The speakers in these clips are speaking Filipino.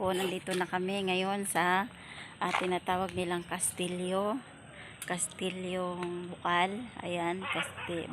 po, nandito na kami ngayon sa tinatawag nilang Kastilyo. Kastilyong Bukal. Ayan,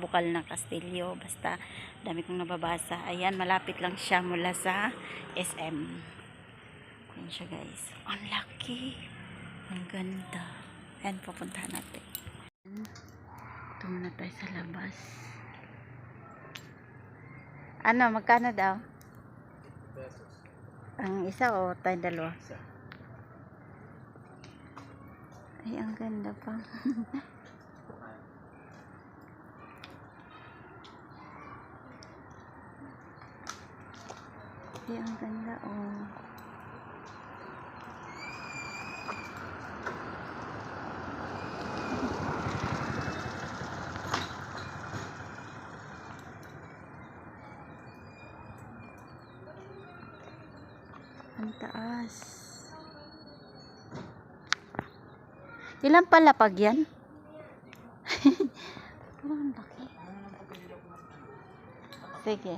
Bukal ng Kastilyo. Basta, dami kong nababasa. Ayan, malapit lang siya mula sa SM. Ayan siya guys. Ang laki. Ang ganda. Ayan, pupuntahan natin. Ito muna tayo sa labas. Ano, magkano daw? Pesos. Ang isa o tayo dalawa? Isa. Ay, ang ganda pa. Ay, ang ganda oh. Ang taas. Ilan palapag yan? Ang laki. Sige.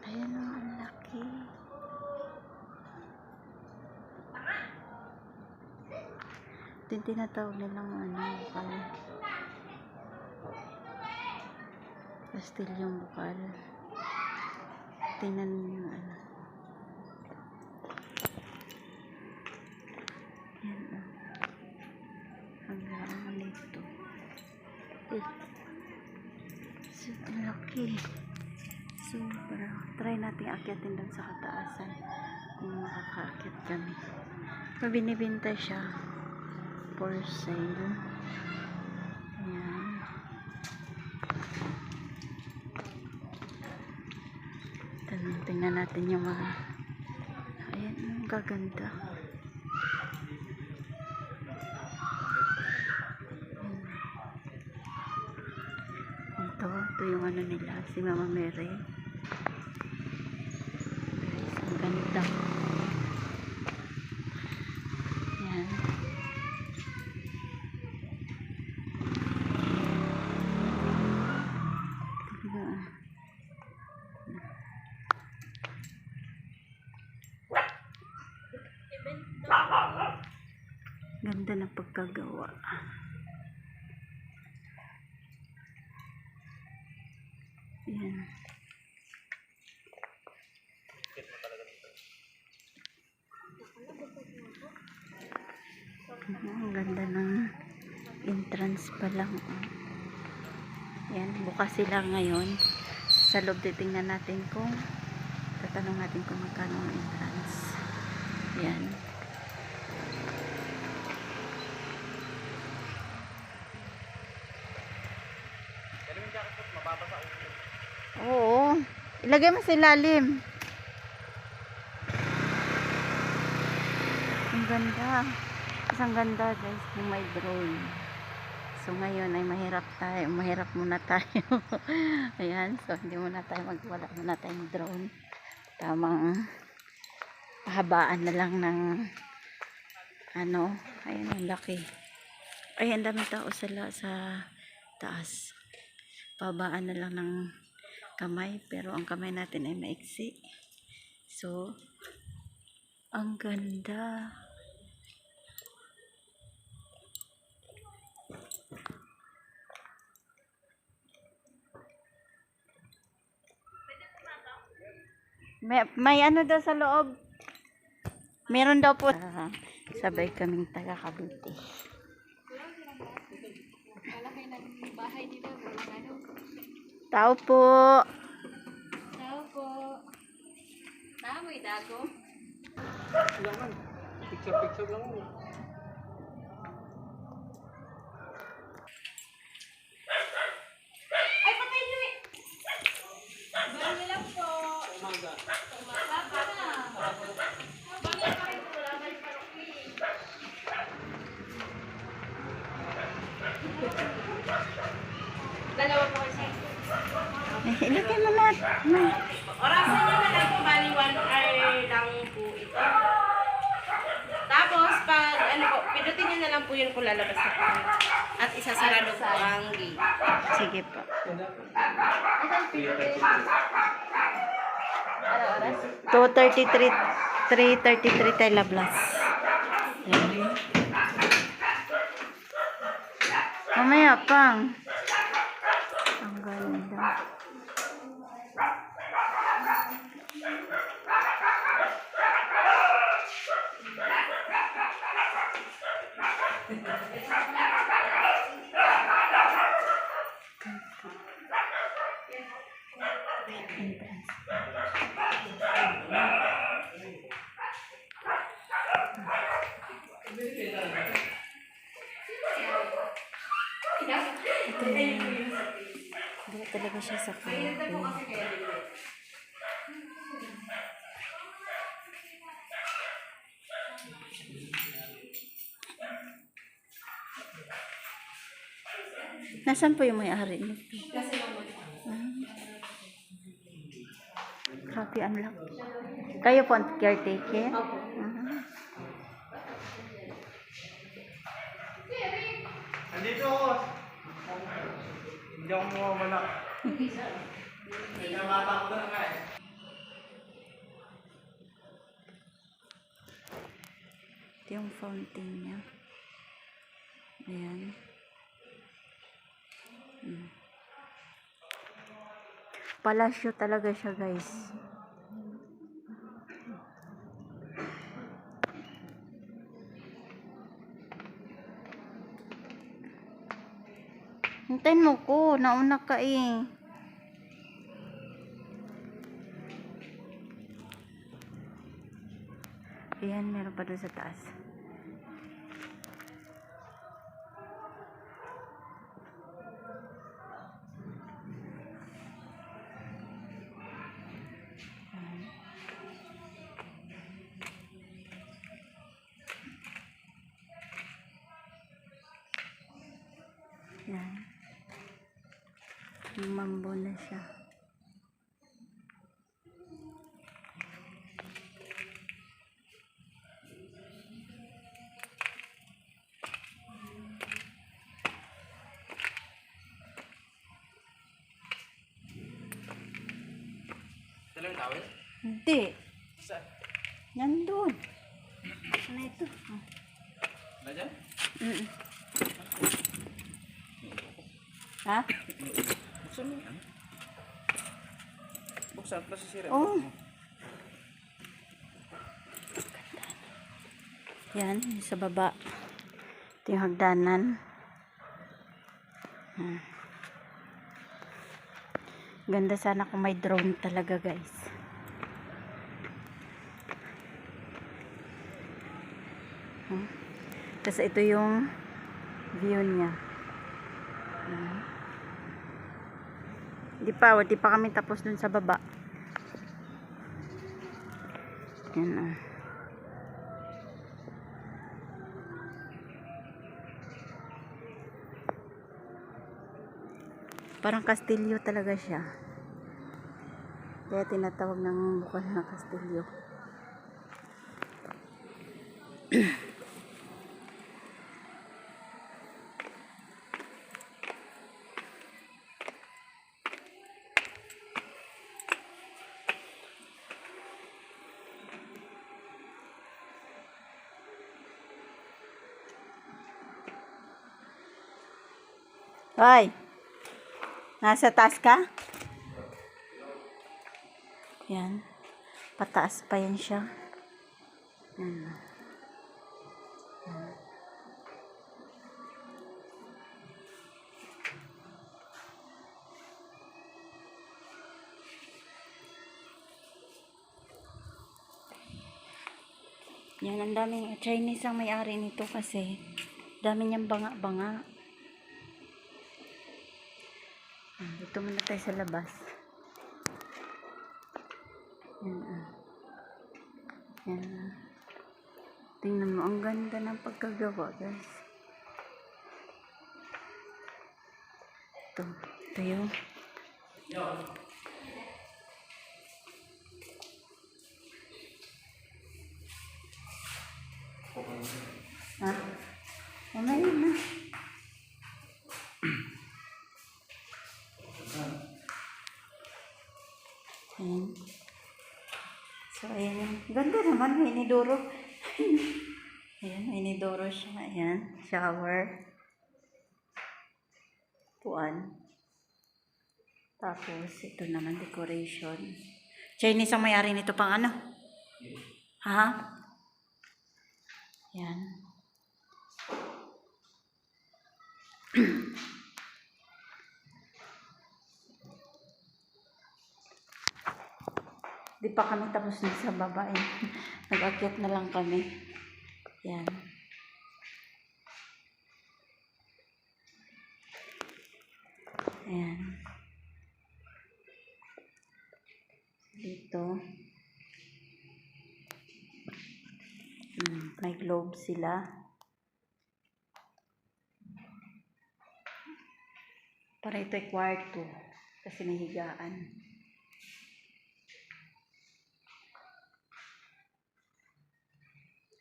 Ayan o, ang laki. Ito yung tinatawag nilang bukal. Kastilyong Bukal. Tingnan nyo Yan o. Hanggang nito. Ang laki. Sobra. Try natin akyatin doon sa kataasan. Kung makakaakyat kami. Binibinta siya. For sale. Ayan. Tingnan natin yung mga ayan, ang gaganda. Ito yung ano nila, si Mama Mary. Guys, ang ganda. Ayan. Ganda ng pagkagawa. Ayan. Ang ganda ng entrance pa lang. Ayan, bukas sila ngayon. Sa loob titingnan natin kung tatanong natin kung magkano ang entrance. Ayan. Oo. Ilagay mo sa ilalim. Ang ganda. Ang ganda guys kung may drone. So ngayon ay mahirap tayo. Mahirap muna tayo. Ayan. So hindi muna tayo wala muna tayong drone. Tamang pahabaan na lang ng ano. Ayan ang laki. Ay ang dami tao sa taas. Pahabaan na lang ng kamay, pero ang kamay natin ay maiksi. So, ang ganda. May ano daw sa loob? Meron daw po. Sabay kaming taga Cavite. Tao po. Tao po. Tamoy dago. Lang. Picture lang mo. Ay, patay nyo eh. Bali lang po. Umaga pa na. Bali pa rin po. Wala na yung paroki. Dalawa po kasi. Ilagay mo lahat. Orasan nyo na lang po, bali 1 hour lang po ito. Tapos, pag ano po, pinutin nyo na lang po yun kung lalabas na po. At at isasarado po ang gate. Sige po. Ano oras? 2:33, 3:33 tayo lablas. Yan. Mamaya pang. Ang ganda. Hindi talaga siya sa cafe. Nasaan po yung may-ari nito? Coffee unlock. Kayo po ang caretaker? Andito ako. Hindi ako mawawala. May namata ko na nga eh. Ito yung fountain niya. Ayan. Palasyo talaga siya, guys. Hintayin mo ko. Nauna ka eh. Ayan, meron pa doon sa taas. Yan. Mambo na siya. Ito lang tawel? Hindi. Saan? Nandun. Ano ito? Oh. Ba dyan? Ha? Buksan mo yan. Buksan pa si Sira. Oh. Yan, sa baba. Ito yung hagdanan. Ganda sana kung may drone talaga, guys. Tapos ito yung view niya. Di pa kami tapos dun sa baba. Yan. Parang kastilyo talaga siya. Kaya tinatawag ng bukal na kastilyo. Hoy! Nasa taas ka? Yan. Pataas pa yan siya. Yan. Yan, ang daming Chinese ang may-ari nito kasi dami niyang banga-banga. Dito muna tayo sa labas. Yan. Yan. Tingnan mo, ang ganda ng pagkagawa, guys. Ito yung ha? Mamaya na. naman, may inidoro. Ayan, may inidoro siya. Ayan, shower. Puan. Tapos, ito naman, decoration. Chinese ang may-ari nito pang ano? Ha? Ayan. Di pa kami tapos na sa baba eh. Nag-akyat na lang kami. Yan. Ayan. Dito. May globe sila. Para ito ay kwarto. Kasi may higaan.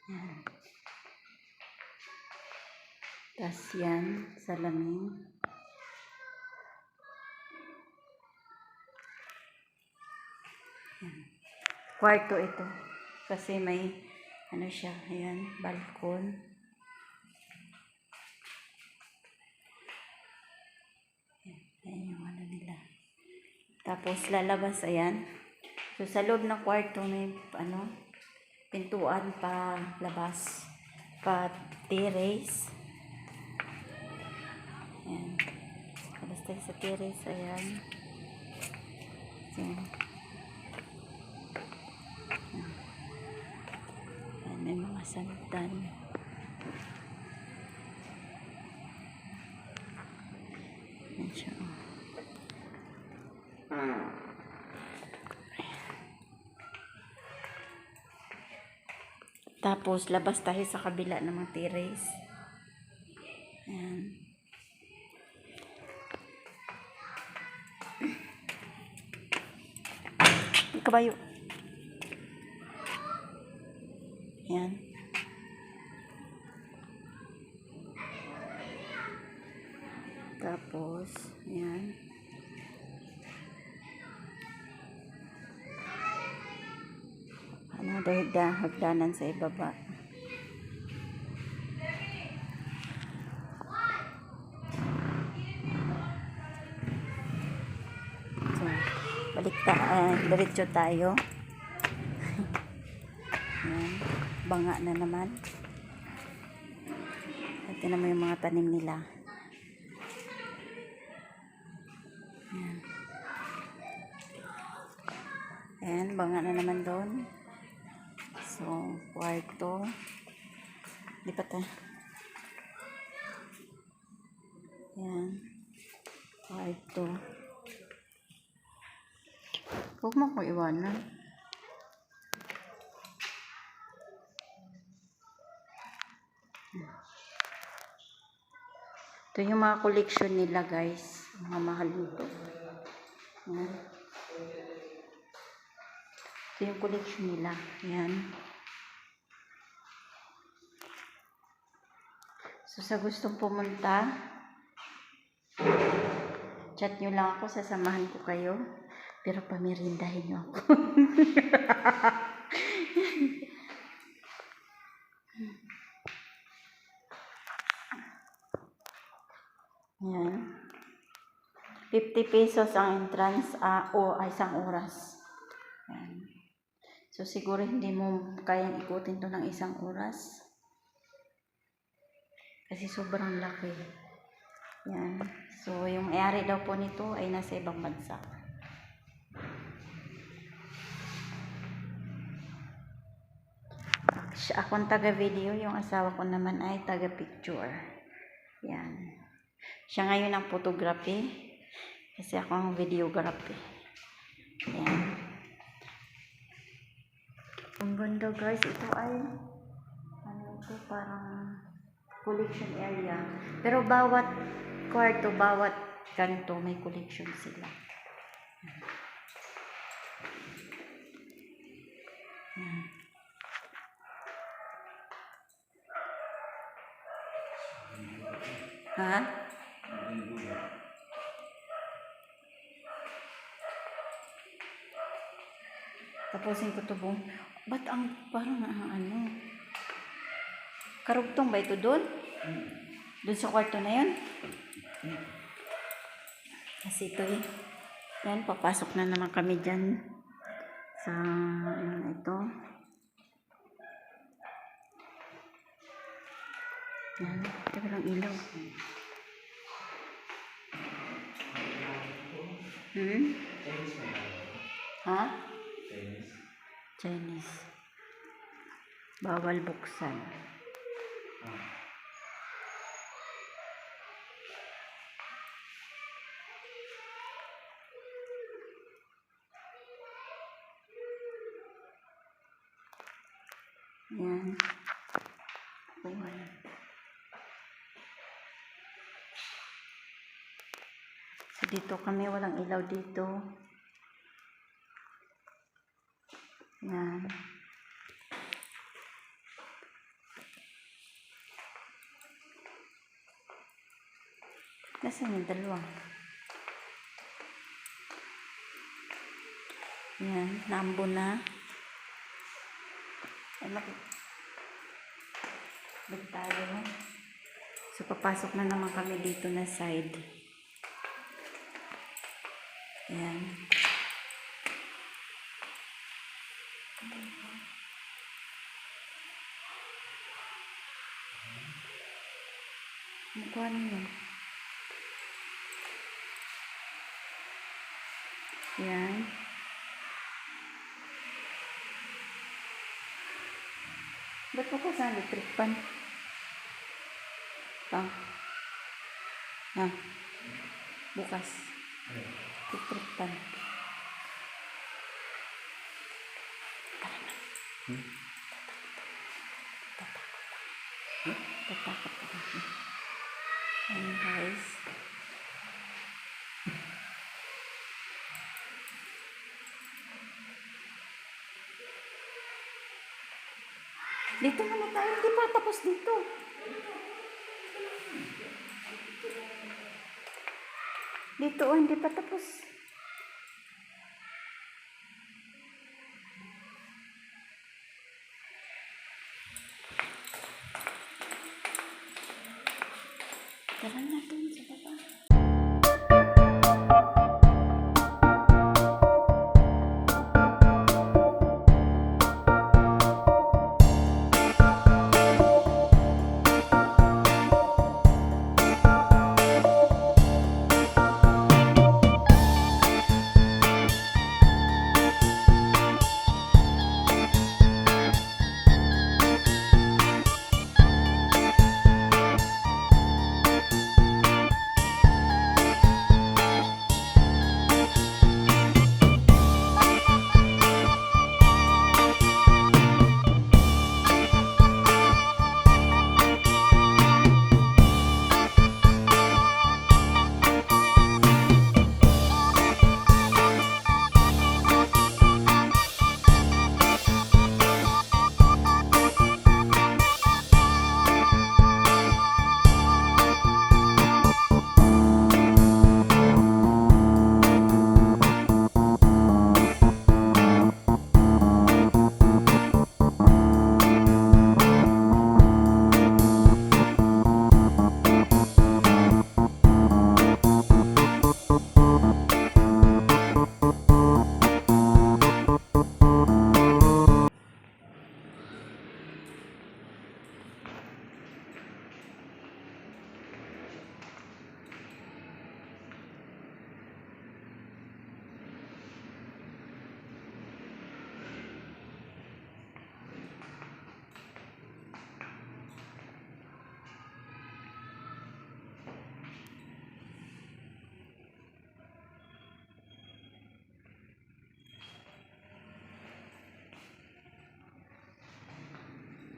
Yan. Tas yan, salamin. Yan. Kwarto ito. Kasi may, ano siya, ayan, balkon. Ayan yung ano nila. Tapos lalabas, ayan. So sa loob ng kwarto may, ano, pintuan pa labas. Pa terrace. Ayan. Labas tayo sa terrace, ayan. So, ayan, may mga santan. Ayan siya, oh. Tapos, labas tayo sa kabila ng mga terrace. Ayan. Kabayo. Ayan. Tapos, ayan. Ano, dahil hagdanan sa ibaba. So, diretso tayo. Ayan, banga na naman. At yun naman yung mga tanim nila. Ayan. Ayan, banga na naman doon. So, kwarto. Lipat tayo. Ayan. Kwarto. Huwag mo ko iwanan. Ito yung mga collection nila, guys. Mga mahal nito. Ayan. Ito yung collection nila. Ayan. So, sa gustong pumunta, chat nyo lang ako, sasamahan ko kayo. Pero pamirindahin nyo ako. Ayan. 50 pesos ang entrance o isang oras. Ayan. So, siguro hindi mo kayang ikutin to ng isang oras. Kasi sobrang laki. Yan. So, yung may-ari daw po nito ay nasa ibang bansa. Ako ang taga-video, yung asawa ko naman ay taga-picture. Yan. Siya ngayon ang photography. Kasi ako ang videography. Yan. Ang ganda, guys. Ito ay ano ito, parang collection area. Pero bawat kwarto, bawat kanto may collection sila. Yan. Ha? Tapusin ko to buong. Ba't ang parang ano? Karugtong ba ito doon? Doon sa kwarto na yun? Kasi ito eh. Yan, papasok na naman kami dyan sa ano na ito. Yan, ito walang ilaw. Ha? Chinese. Bawal buksan. Yan. Ayan. So dito kami, walang ilaw dito. Yan. Nasaan yung dalawa? Yan, nambo na. Ay, tayo. So, papasok na naman kami dito na side. Yan. Mukha niyo. Yan. Ba't mo ko sa electric pan? Bukas. Electric pan. Tatakot ako. Ayan guys. Dito muna tayo. Hindi pa tapos dito. Dito hindi pa tapos. Tara na dun sa baba.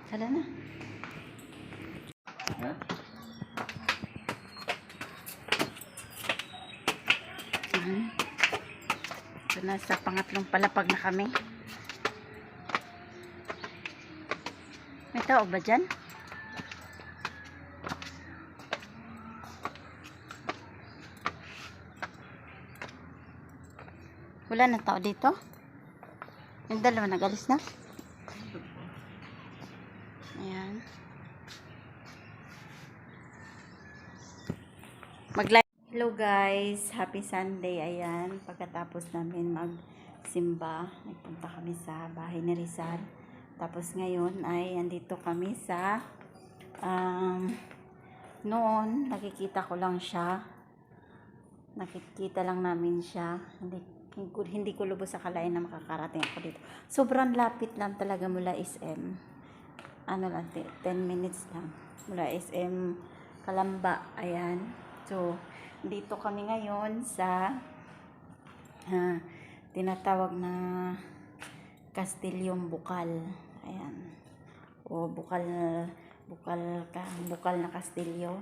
Tara na. Ha? So, nasa pangatlong palapag na kami. May tao ba dyan? Wala na tao dito? Yung dalawa nag-alis na? Hello guys, happy Sunday. Ayan, pagkatapos namin magsimba, nagpunta kami sa bahay ni Rizal. Tapos ngayon ay andito kami sa noon nakikita ko lang siya. Nakikita lang namin siya. Hindi ko lubos akalain na makakarating ako dito. Sobrang lapit lang talaga mula SM. Ano lang, 10 minutes lang. Mula SM Kalamba. Ayan. So, dito kami ngayon sa tinatawag na Castellum Bukal. Ayan. O bukal na Castillo.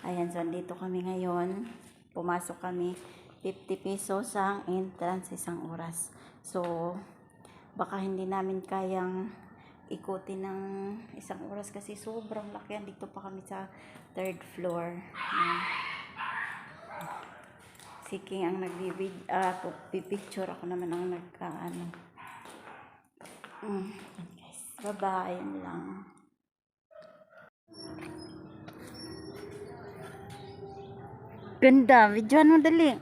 Ayan, so dito kami ngayon. Pumasok kami, 50 pesos ang entrance, 1 oras. So, baka hindi namin kayang ikutin ng 1 oras kasi sobrang laki. Dito pa kami sa 3rd floor. Si King ang pipicture, ako naman ang guys, bye-bye, yan lang. Ganda, videoan mo dali.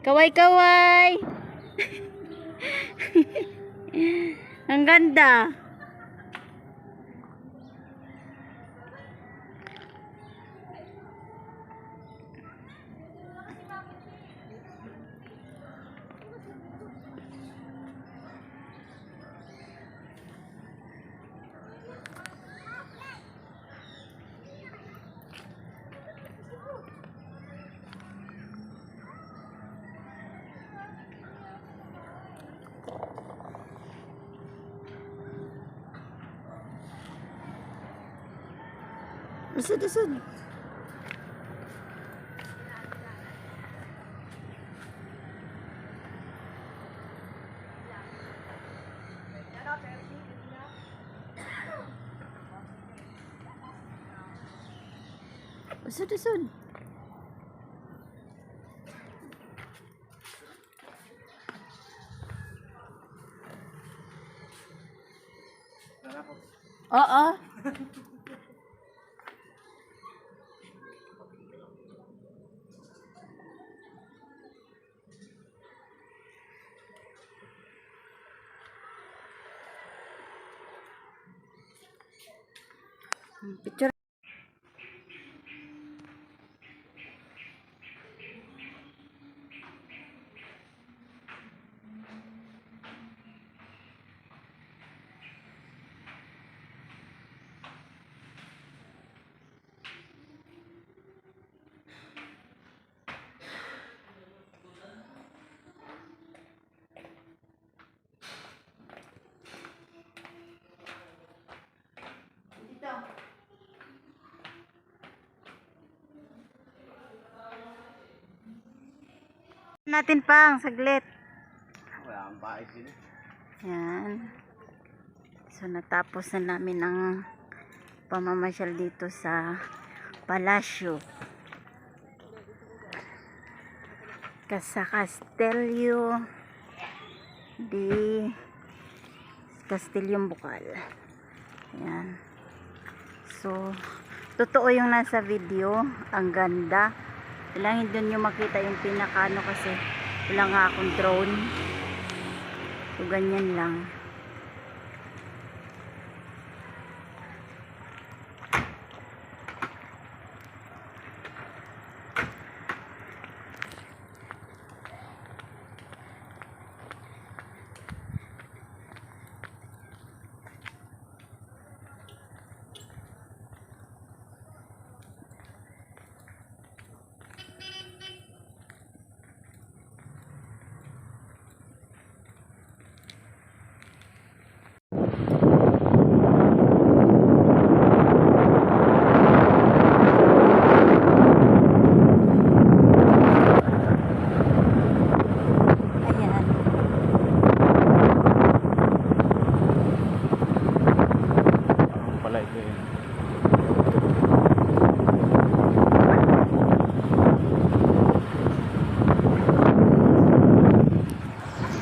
Kaway-kaway. Ang ganda. Usod. Usod. Oo. Picture. Natin pang saglit. Wala ang bahay din. Yan. So natapos na namin ang pamamasyal dito sa Palasyo. Sa Castello di Castellum Bukal. Yan. So totoo yung nasa video, ang ganda. Kailangan doon nyo makita yung pinakano kasi wala nga akong drone. So ganyan lang. Palay ko yun.